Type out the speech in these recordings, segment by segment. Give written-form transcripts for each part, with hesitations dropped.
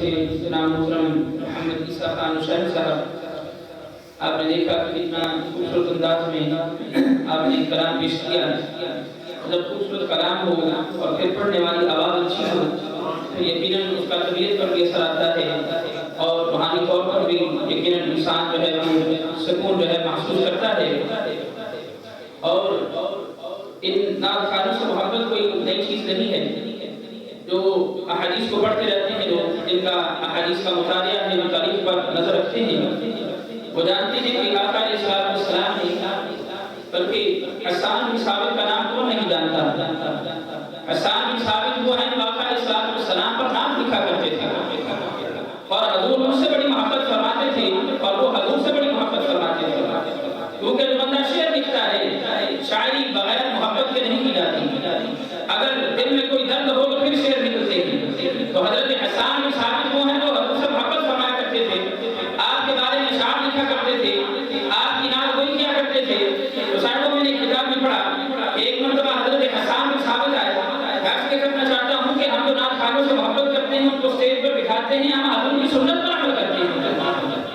سے جناب محترم محمد عیسیٰ خان شاہد صاحب، آپ نے دیکھا کہ کتنا خوبصورت انداز میں آپ نے کلام پیش کیا. جب خوبصورت کلام ہو اور پھر پڑھنے والی آواز اچھی ہو تو یقیناً اس کا طبیعت پر بھی اثر آتا ہے اور روحانی طور پر بھی یقیناً انسان جو ہے وہ سکون جو ہے محسوس کرتا ہے. اور ان نعت خوانوں سے محبت کوئی نئی چیز نہیں ہے. جو احادیث کو پڑھتے رہتے ہیں، جو جن کا احادیث کا مطالعہ ہے، جو تاریخ پر نظر رکھتے ہیں، وہ جانتے ہیں کہ آقا علیہ السلام نے بلکہ حسان بن ثابت کا نام کون نہیں جانتا. حسان بن ثابت وہ ہیں جو آقا علیہ السلام پر نام لکھا کرتے تھے اور حضور ان سے بڑی محبت فرماتے تھے اور وہ حضور سے بڑی محبت فرماتے تھے. کیونکہ جو بندہ شعر لکھتا ہے، شاعری بغیر محبت کے نہیں کی جاتی. اگر دل میں کوئی درد ہو تو پھر شعر نکلتے ہیں. تو حضرت حسان بن ثابت وہ ہیں جو حضور سے محبت فرمایا کرتے تھے، آپ کے بارے میں شعر لکھا کرتے تھے، آپ کی نعت گوئی کیا کرتے تھے. تو ساتھوں میں نے ایک کتاب میں پڑھا کہ ایک مرتبہ حضرت حسان بن ثابت آئے. میں اس کے کرنا چاہتا ہوں کہ ہم جو نعت خوانوں سے محبت کرتے ہیں ان کو اسٹیج پر بٹھاتے ہیں، ہم حضور کی سنت پر عمل کرتے ہیں.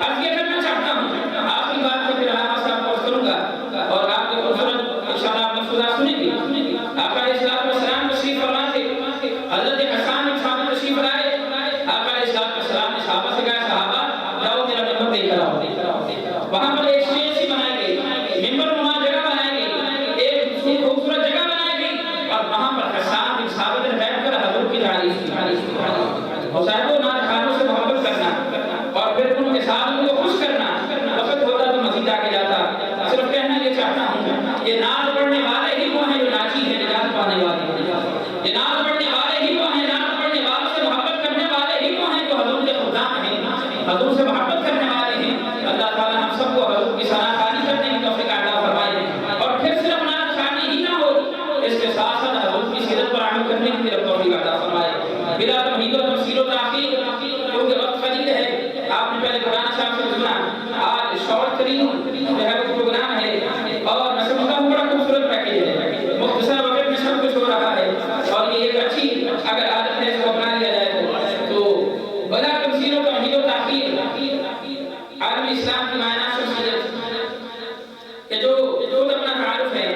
اب یہ کرنا چاہتا ہوں، آپ کی بات کو پھر علامہ صاحب کو کروں گا اور آپ کے خوبصورت انشاءاللہ آپ مفروضات سنیں گے. آقا علیہ السلام تشریف فرما تھے، حضرت حسان بن ثابت تشریف لائے. آقا علیہ السلام نے صحابہ سے کہا صحابہ جاؤ میرا ممبر دیکھ کر آؤ. وہاں پر ایک اسٹیج سی بنائی گئی، ممبر نما جگہ بنائی گئی، ایک خوبصورت جگہ بنائی گئی اور وہاں پر حسان بن ثابت نے بیٹھ کر حضور کی تعریف کی. اور صاحبوں نعت خوانوں سے محبت کرنا اور پھر ان کے ساتھ ان کو خوش کرنا. وقت ہوتا تو مزید آگے جاتا، صرف کہنا یہ چاہتا ہوں یہ نعت پڑھنے والے ہی وہ ہیں جو ناچی ہے، نجات پانے والے. یہ نعت پڑھنے والے ہی وہ ہیں، نعت پڑھنے والوں سے محبت کرنے والے ہی وہ ہیں جو حضور کے خدام ہیں، حضور سے محبت کرنے والے ہیں. اللہ تعالی ہم سب کو حضور کی ثنا خوانی کرنے کی توفیق عطا فرمائے. اور پھر صرف نعت خوانی ہی نہ ہو، اس کے ساتھ ساتھ حضور کی سیرت پر عمل کرنے کی طرف توفیق عطا فرمائے. بلا تمہید و تفسیر و تحقیق، کیونکہ وقت قلیل ہے. آپ نے پہلے قرآن صاحب سے سنا، آج شارٹ ترین جو ہے وہ پروگرام ہے اور میں سمجھتا ہوں بڑا خوبصورت پیکیج ہے. مختصر وقت میں سب کچھ ہو رہا ہے اور یہ ایک اچھی اگر عادت ہے اس کو اپنا لیا جائے تو بلا تفسیر و تمہید و تحقیق عالم اسلام کی معنی شخصیت کہ جو اپنا تعارف ہے،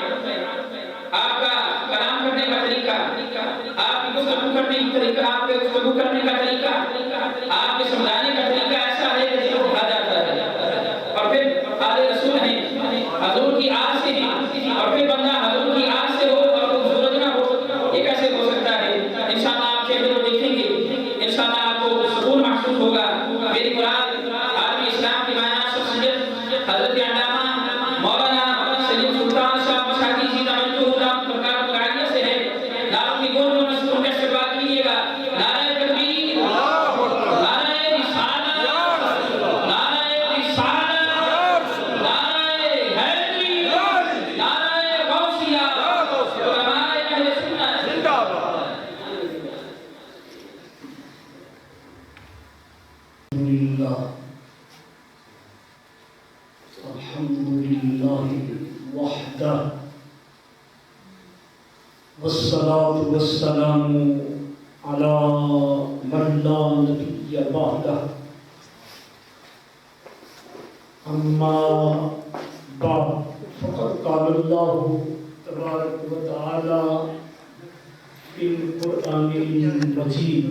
آپ کا کلام کرنے کا طریقہ، آپ کی گفتگو کرنے کا طریقہ، آپ کے گفتگو کرنے کا طریقہ، آپ کے سمجھانے کا طریقہ ایسا ہے کہ دل کو بھا جاتا ہے. اور پھر آل رسول ہیں، حضور کی آس سے ہیں اور پھر بندہ حضور کی آس سے ہو اور خوبصورت نہ ہو، یہ کیسے ہو سکتا ہے؟ انشاءاللہ آپ چہرے کو دیکھیں گے، انشاءاللہ آپ کو سکون محسوس ہوگا. میری مراد عالم اسلام کی معنی شخصیت حضرت علامہ مولانا سید سلطان شاہ مشاہدی جی توجہ دام پرکار بغاڑیہ سے ہے. نعت کی گونج میں سکون کا استقبال کیجیے گا. نعرہ تکبیر، نعرہ رسالت، نعرہ رسالت، نعرہ حیدری، نعرہ غوثیہ، علماء اہل سنت زندہ باد. الحمدللہ وحدہ والصلاة والسلام على من لا نبی بعدہ. اما بعد فقد قال اللہ تبارک و تعالی فی القرآن المجید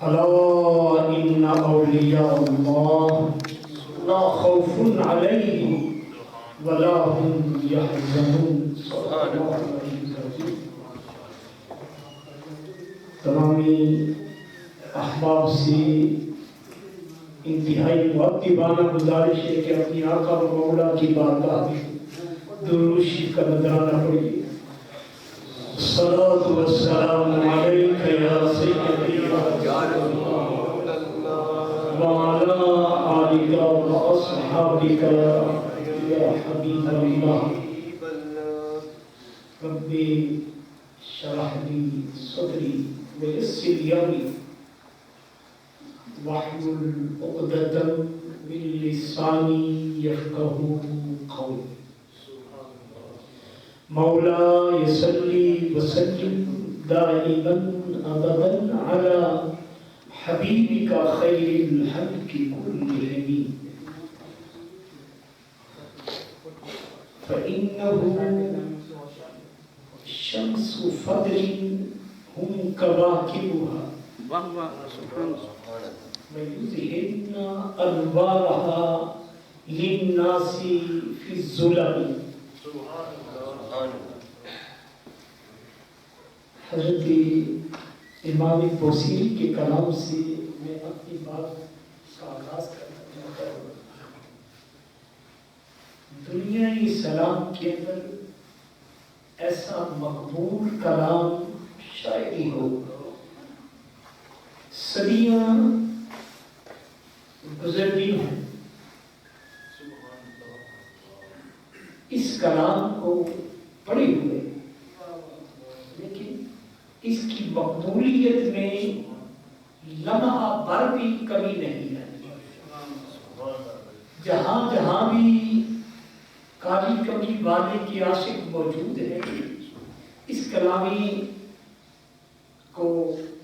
الا ان اولیاء اللہ لا خوف علیہم ولا هم يحزنون. تمامی احباب سے انتہائی مؤدبانہ گزارش ہے کہ اپنی آقا و مولا کی بارگاہ میں درود شریف کا نذرانہ پڑھیے. الصلاة والسلام علیک یا سیدی وعلى آلك وأصحابك يا حبيب الله. ربي اشرح لي صدري ويسر لي أمري واحلل عقدة من لساني يفقهوا قولي. مولاي صل وسلم دائما عددا على حبيبك خير الخلق كلهم فإنه شمس فضل هم كواكبها ويظهرن أنوارها للناس في الظلم. حضرت امام بوصیری کے کلام سے میں اپنی بات کا آغاز کرنا چاہتا ہوں. دنیا سلام کے اندر ایسا مقبول کلام شاعری ہو. صدیاں گزرتی ہیں اس کلام کو پڑھے ہوئے، لیکن اس کی مقبولیت میں لمحہ بھر بھی کمی نہیں ہے. جہاں جہاں بھی کالی کمی والے کے عاشق موجود ہیں اس کلامی کو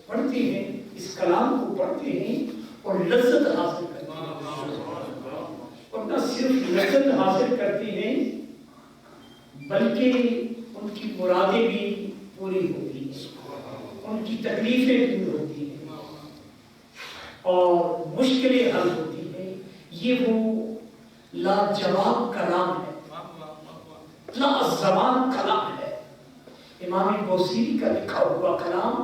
پڑھتے ہیں، اس کلام کو پڑھتے ہیں اور لذت حاصل کرتے ہیں. اور نہ صرف لذت حاصل کرتے ہیں بلکہ ان کی مرادیں بھی پوری ہوتی ہیں، ان کی تکلیفیں دور ہوتی ہیں اور مشکلیں حل ہوتی ہیں. یہ وہ لاجواب کلام ہے، لازوال کلام ہے. امام بوصیری کا لکھا ہوا کلام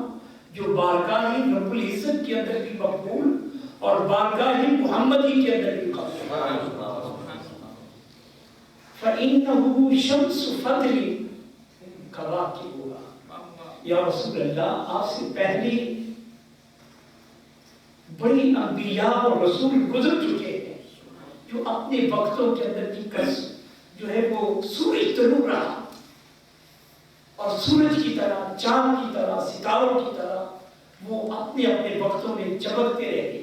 جو بارگاہ رب العزت کے اندر بھی مقبول اور بارگاہ محمدی کے اندر بھی مقبول. فَإِنَّهُ شَمْسُ فَضْلٍ كَوَاكِبُهَا. یا رسول اللہ، آپ سے پہلے بڑی انبیاء اور رسول گزر چکے ہیں جو اپنے وقتوں کے اندر کی کس جو ہے وہ سورج طلوع رہا اور سورج کی طرح، چاند کی طرح، ستاروں کی طرح وہ اپنے اپنے وقتوں میں چمکتے رہے.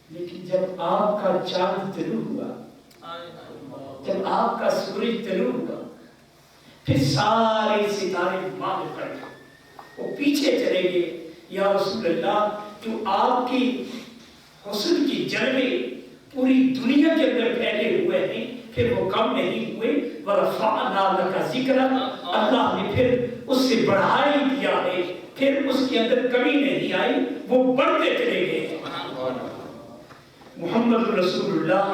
لیکن جب آپ کا چاند طلوع ہوا، جب آپ کا سورج طلوع ہوا، پھر سارے ستارے ماں پڑ گئے، وہ پیچھے چلے گئے. یا رسول اللہ، جو آپ کی حسن کی جلوے پوری دنیا کے اندر پھیلے ہوئے ہیں پھر وہ کم نہیں ہوئے. وَرَفَعْنَا لَكَ ذِكْرَكَ، اللہ نے پھر اس سے بڑھا ہی دیا ہے، پھر اس کے اندر کمی نہیں آئی، وہ بڑھتے چلے گئے. محمد رسول اللہ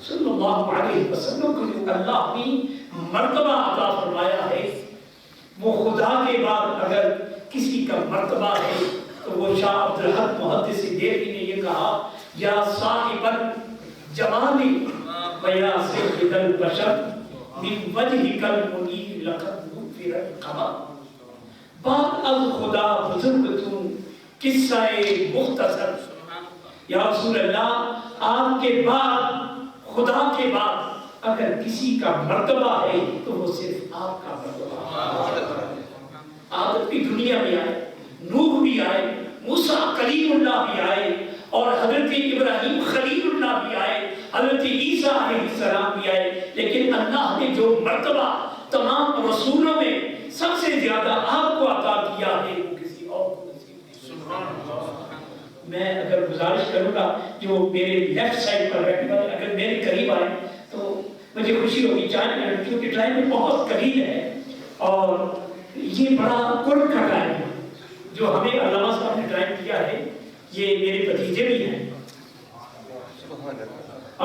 صلی اللہ علیہ وسلم کو جو اللہ نے مرتبہ عطا فرمایا ہے، وہ خدا کے بعد اگر کسی کا مرتبہ ہے تو وہ شاہ عبدالحق محدث دہلوی نے یہ کہا، یا صاحب الجمال و یا سید البشر من وجهک المنیر لقد نفر القمر. بعد از خدا بزرگ تو قصہ مختصر. یا رسول اللہ، آپ کے بعد، خدا کے بعد اگر کسی کا مرتبہ ہے تو وہ صرف آپ کا مرتبہ ہے. آپ بھی دنیا میں آئے، نوح بھی آئے، موسیٰ کلیم اللہ بھی آئے اور حضرت ابراہیم خلیل اللہ بھی آئے، حضرت عیسیٰ علیہ السلام بھی آئے. لیکن اللہ نے جو مرتبہ تمام رسولوں میں سب سے زیادہ آپ کو عطا کیا ہے وہ کسی اور کو نصیب نہیں. میں اگر گزارش کروں گا جو میرے لیفٹ سائڈ پر بیٹھے والے اگر میرے قریب آئے تو مجھے خوشی ہوگی. کیونکہ ٹائم میں بہت قلیل ہے اور یہ بڑا قرب کا ٹائم ہے جو ہمیں علامہ صاحب نے ٹائم کیا ہے. یہ میرے بھتیجے بھی ہیں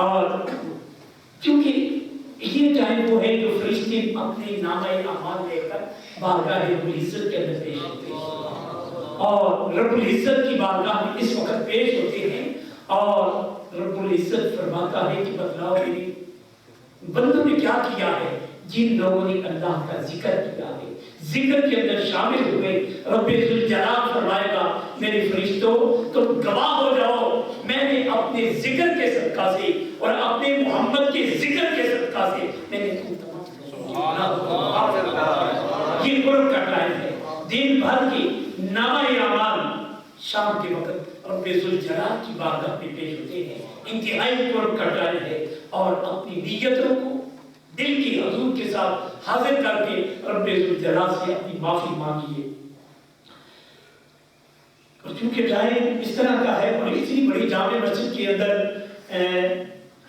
اور کیونکہ یہ ٹائم وہ ہے جو فرشتے اپنے نامہ اعمال لے کر بارگاہ رب العزت کے اندر پیش ہوتے ہیں اور رب العزت کی بارگاہ میں اس وقت پیش ہوتے ہیں اور رب العزت فرماتا ہے کہ بتلاؤ میری بندوں نے کیا کیا ہے. جن لوگوں نے اللہ کا ذکر کیا ہے، ذکر کے اندر شامل ہوئے، رب ذوالجلال فرمائے گا میرے فرشتوں تم گواہ ہو جاؤ، میں نے اپنے ذکر کے صدقہ سے اور اپنے محمد کے ذکر کے صدقہ سے میں نے تم تمام یہ قرب کا ٹائم ہے. دن بھر کی نامہ اعمال شام کے وقت رب ذوالجلال کی بارگاہ میں پیش ہوتے ہیں. انتہائی قرب کا ٹائم ہے اور اپنی نیتوں کو دل کی حضور کے ساتھ حاضر کر کے رب ذوالجلال سے اپنی معافی مانگیے. اور چونکہ ٹائم اس طرح کا ہے اور اتنی بڑی جامع مسجد کے اندر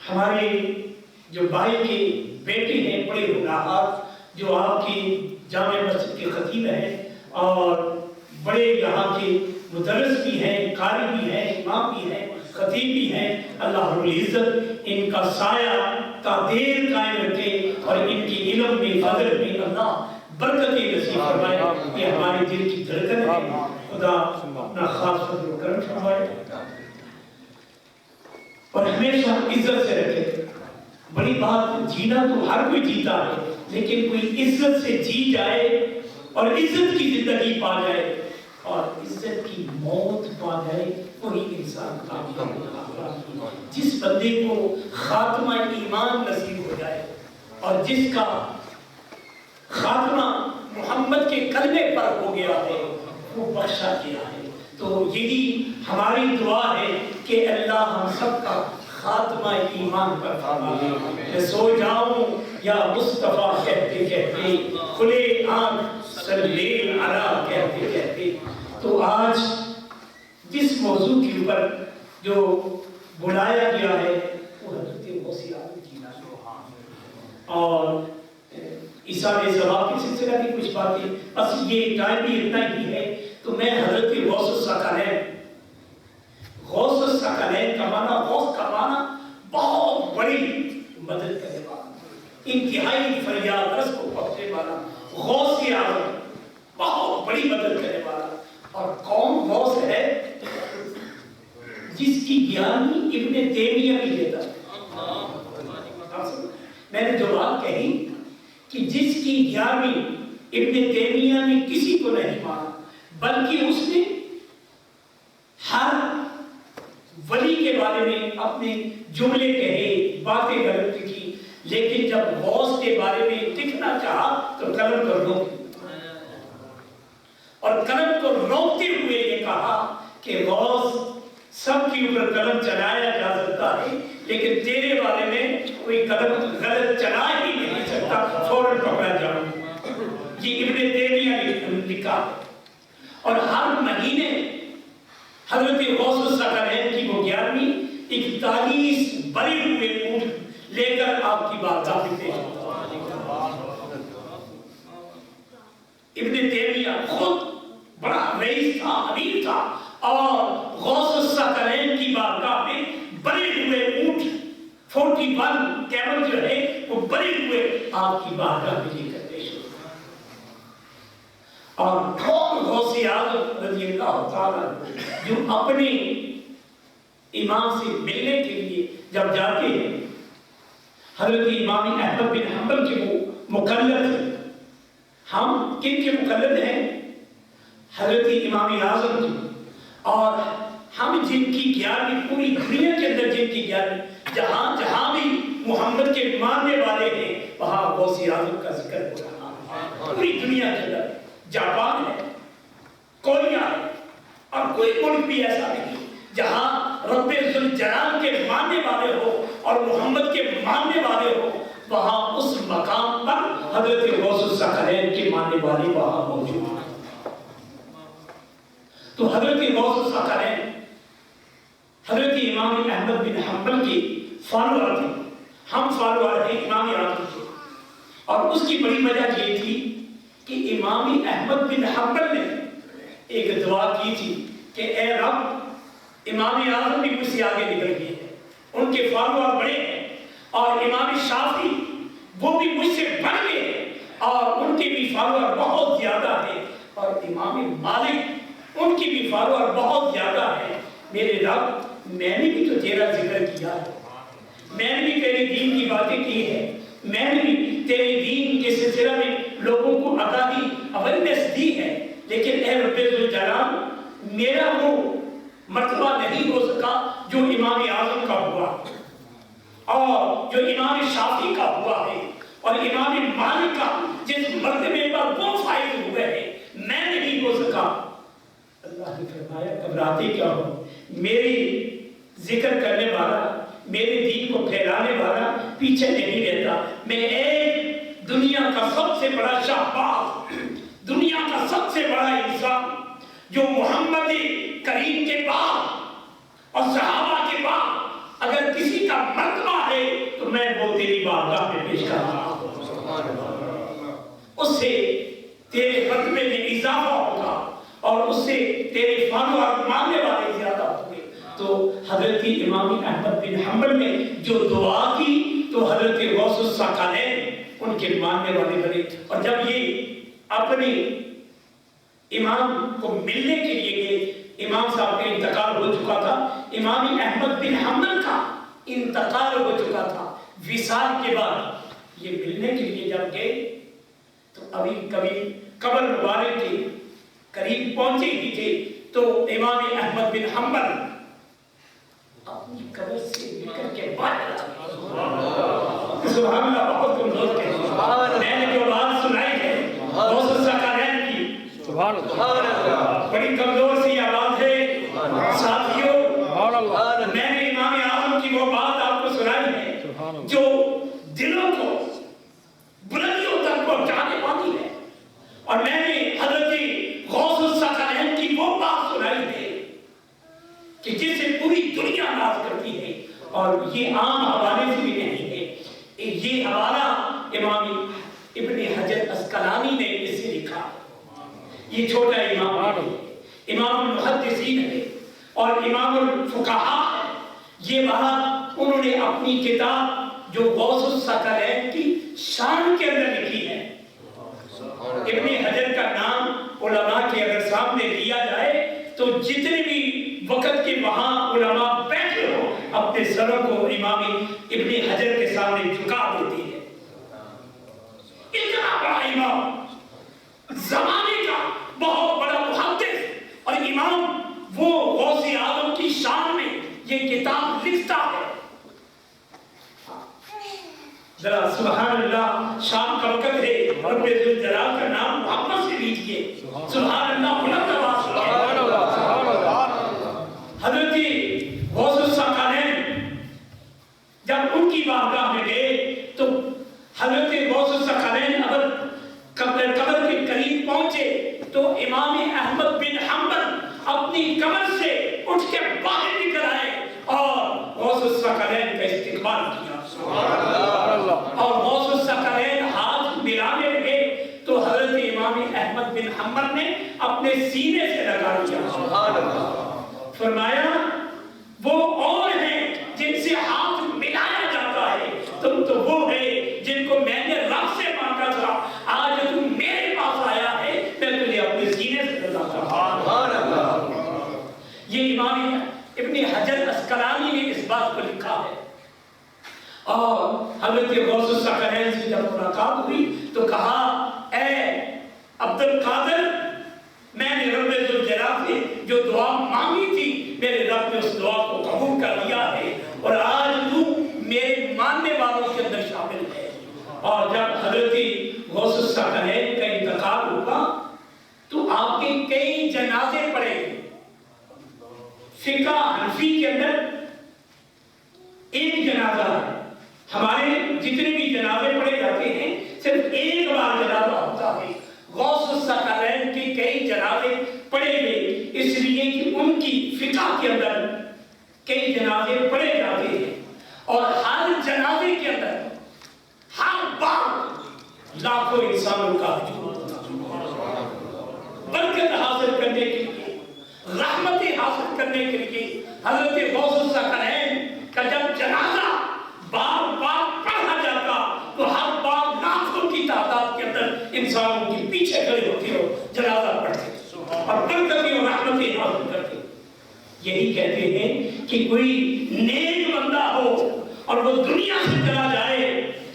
ہمارے جو بھائی کے بیٹے ہیں بڑے ہونہار جو آپ کی جامع مسجد کے خطیب ہیں اور بڑے یہاں کے مدرس بھی ہیں، قاری بھی ہیں، امام بھی ہیں، خطیب بھی ہیں، اللہ رب العزت ان کا سایہ تا دیر قائم رکھے اور ان کے علم میں فضل میں اللہ برکتیں نصیب فرمائے. یہ ہمارے دل کی دھڑکن ہے. خدا اپنا خاص فضل و کرم فرمائے اور ہمیشہ عزت سے رکھے. بڑی بات جینا تو ہر کوئی جیتا ہے، لیکن کوئی عزت سے جی جائے اور عزت کی زندگی پا جائے اور عزت کی موت پا جائے وہی انسان کامیاب. جس بندے کو خاتمہ ایمان نصیب ہو جائے اور جس کا خاتمہ محمد کے کلمے پر ہو گیا ہے وہ بخشا گیا ہے. تو یہی ہماری دعا ہے کہ اللہ ہم سب کا خاتمہ ایمان پر فرمائے. میں سو جاؤں یا مصطفیٰ کہتے کہتے، کھلے آنکھ صلی علی کہتے کہتے. تو آج جس موضوع کے اوپر جو بلایا گیا ہے وہ حضرت غوث اعظم کی نام اور اثار ثواب کے سلسلہ کی کچھ باتیں. بس یہ ٹائم بھی اتنا ہی ہے تو میں حضرت غوث الثقلین، غوث الثقلین کا معنی، غوث کا معنی بہت بڑی مدد کرنے والا، انتہائی فریاد رس کو پہنچنے والا. غوث اعظم بہت بڑی مدد کرنے والا. اور کون غوث ہے؟ جس کی گیانی ابن تیمیہ بھی دیتا ہے. میں نے جو بات کہی کہ جس کی گیانی ابن تیمیہ نے کسی کو نہیں مانا، بلکہ اس نے ہر ولی کے بارے میں اپنے جملے کہے، باتیں غلط لکھی، لیکن جب غوث کے بارے میں لکھنا چاہا تو قلم کو روک دیا اور قلم کو روکتے ہوئے یہ کہا کہ غوث سب کے اوپر قلم چلایا جا سکتا ہے لیکن تیرے بارے میں کوئی قلم غلط چلا ہی نہیں سکتا، فوراً پکڑا جاؤں. یہ ابن تیمیہ نے لکھا. اور ہر مہینے حضرت غوث الثقلین کی وہ 41 بڑے ہوئے اونٹ لے کر آپ کی بارگاہ میں پیش ہوتا. ابن تیمیہ خود بڑا رئیس تھا، امیر تھا، اور غوث الثقلین کی بارگاہ میں بڑے ہوئے اونٹ 41 کیمل جو ہے وہ بڑے ہوئے آپ کی بارگاہ میں لے کر پیش ہوتا. اور کون غوث اعظم رضی اللہ تعالیٰ جو اپنے امام سے ملنے کے لیے جب جاتے ہیں، حضرت امام احمد بن حنبل کے وہ مقلد ہیں. ہم کن کے مقلد ہیں؟ حضرت امام اعظم کی. اور ہم جن کی 11ویں پوری دنیا کے اندر جن کی 11ویں جہاں جہاں بھی محمد کے ماننے والے ہیں وہاں غوث اعظم کا ذکر ہو رہا ہے. پوری دنیا کے اندر جاپان ہے، کوریا ہے، اور کوئی ملک بھی ایسا نہیں جہاں رب ذوالجلال کے ماننے والے ہو اور محمد کے ماننے والے ہو، وہاں اس مقام پر حضرت غوث الثقلین کے ماننے والے وہاں موجود ہیں. تو حضرت غوث الثقلین حضرت امام احمد بن حنبل کے فالوور تھے. ہم فالوور ہیں امام اعظم کے. اور اس کی بڑی وجہ یہ تھی کہ امام احمد بن حنبل نے ایک دعا کی تھی کہ اے رب، امام اعظم بھی مجھ سے آگے نکل گئے ہیں، ان کے فالوور بڑے ہیں، اور امام شافعی وہ بھی مجھ سے بڑھ گئے ہیں اور ان کے بھی فالوور بہت زیادہ ہیں، اور امام مالک ان کی بھی فالوور بہت زیادہ ہیں. میرے رب، میں نے بھی تو تیرا ذکر کیا ہے، میں نے بھی تیرے دین کی باتیں کی ہے، میں نے بھی تیرے دین کے سلسلہ میں لوگوں کو آگاہی اویئرنیس دی ہے، لیکن اے رب ذوالجلال، میرا وہ مرتبہ نہیں ہو سکا جو امام اعظم کا ہوا اور جو امام شافعی کا ہوا ہے اور امام مالک کا جس مرتبے پر وہ فائز ہوئے ہیں میں نہیں ہو سکا. اللہ نے فرمایا گھبراتے کیا ہو، میری ذکر کرنے والا، میرے دین کو پھیلانے والا پیچھے نہیں رہتا. میں ایک دنیا کا سب سے بڑا شہباز، دنیا کا سب سے بڑا انسان جو محمد کریم کے بعد اور صحابہ کے بعد اگر کسی کا مرتبہ ہے تو میں وہ تیری بارگاہ میں پیش کر رہا ہوں، اس سے تیرے مرتبے میں اضافہ ہوگا اور اس سے تیرے فانو اور ماننے والے زیادہ ہوں گے۔ تو حضرت امام احمد بن حنبل نے جو دعا کی تو حضرت غوث الثقلین ان کے ماننے والے بنے، اور جب یہ اپنے امام کو ملنے کے لیے گئے، امام صاحب کا انتقال ہو چکا تھا، امام احمد بن حنبل کا انتقال ہو چکا تھا، وصال کے بعد یہ ملنے کے لیے جب گئے تو ابھی کبھی قبر مبارک کے قریب پہنچے ہی تھے تو امام احمد بن حنبل اپنی قبر سے نکل کے باہر سبحان اللہ، بہت کمزور تھے، میں نے جو بات سنائی ہے غوث الثقلین کی، سبحان اللہ، بڑی کمزور سی آواز ہے ساتھیوں، میں نے امام اعظم کی وہ بات آپ کو سنائی ہے جو دلوں کو بلندیوں تک پہنچانے والی ہے، اور میں نے حضرت غوث الثقلین کی وہ بات سنائی ہے کہ جس سے پوری دنیا ناز کرتی ہے، اور یہ عام حوالے سے بھی نہیں ہے، یہ حوالہ امام ابن حجر اسقلانی نے اس سے لکھا، یہ چھوٹا امام ہے، امام المحدثین ہے اور امام الفقہاء ہے، یہ بات انہوں نے اپنی کتاب جو غوث الثقلین کی شان کے اندر لکھی ہے۔ ابن حجر کا نام علماء کے اگر سامنے لیا جائے تو جتنے بھی وقت کے وہاں علماء بیٹھے ہو اپنے سروں کو امام ابن حجر کے سامنے جھکا دیتے ہیں۔ اتنا بڑا امام، زمانے کا بہت بڑا محدث اور امام، وہ غوث اعظم کی شان میں یہ کتاب لکھتا ہے۔ ذرا سبحان اللہ، شام کا وقت ہے، رب ذوالجلال کا نام محمد سے لیجئے، سبحان اللہ، بلند آواز سبحان اللہ، سبحان اللہ۔ حضرت غوث الثقلین جب ان کی بارگاہ میں گئے تو حضرت غوث الثقلین اگر قبر کے قریب پہنچے تو امام احمد بن حنبل اپنی قبر سے اٹھ کے باہر نکل آئے اور غوث الثقلین کا استقبال کیا، اور غوث الثقلین ہاتھ ملانے لگے تو حضرت امام احمد بن حنبل نے اپنے سینے سے لگا دیا، فرمایا وہ اور ہیں جن سے ہاتھ ملایا جاتا ہے، تم تو وہ ہے جن کو میں نے رب سے مانگا تھا، آج تم میرے پاس آیا ہے، میں تجھے اپنے سینے سے لگاتا ہوں۔ یہ امام ابن حجر اسقلانی نے اس بات کو لکھا ہے، اور حضرت غوث الثقلین سے جب ملاقات ہوئی تو کہا، اے عبد القادر، میں نے رب ذوالجلال سے جو دعا مانگی تھی میرے رب نے اس دعا کو قبول کر لیا ہے، اور آج تو میرے ماننے والوں کے اندر شامل ہے۔ اور جب حضرت غوث الثقلین کا انتقال ہوا تو آپ کے کئی جنازے پڑے، فقہ حنفی کے اندر ایک جنازہ ہے، ہمارے جتنے بھی جنازے پڑے جاتے ہیں صرف ایک بار جنازہ ہوتا ہے، غوث الثقلین کے کئی جنازے پڑے گئے، اس لیے کہ ان کی فقہ کے اندر کئی جنازے پڑے جاتے ہیں، اور ہر جنازے کے اندر ہر بار لاکھوں انسانوں کا ہجوم برکت حاصل کرنے کے لیے، رحمتیں حاصل کرنے کے لیے حضرت غوث الثقلین کا جب جنازہ بار بار پڑھا جاتا تو ہر بار لاکھوں کی تعداد کے اندر انسانوں کے پیچھے کھڑے ہوتے ہو جنازہ پڑھتے اور برکتیں اور رحمتیں حاصل کرتے۔ یہی کہتے ہیں کہ کوئی نیک بندہ ہو اور وہ دنیا سے چلا جائے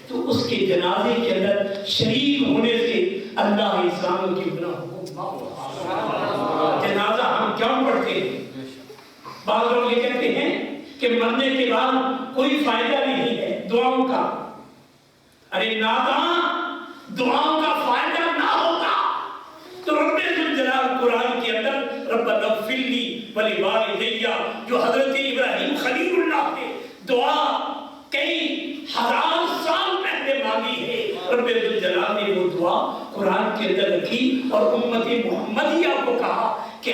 تو اس کے جنازے کے اندر شریک ہونے سے اللہ انسانوں کی گناہوں کو معاف کرتا ہے۔ جنازہ ہم کیوں پڑھتے ہیں؟ بعض لوگ یہ کہتے ہیں کہ مرنے کے بعد کوئی فائدہ نہیں ہے دعاؤں کا۔ ارے ناداں، دعاؤں کا فائدہ نہ ہوتا تو رب ذوالجلال قرآن کے اندر ربنا اغفر لی ولوالدی، جو حضرت ابراہیم خلیل اللہ نے دعا کئی ہزار سال پہلے مانگی ہے، رب ذوالجلال نے وہ دعا قرآن کے اندر رکھی اور امت محمدیہ کو کہا کہ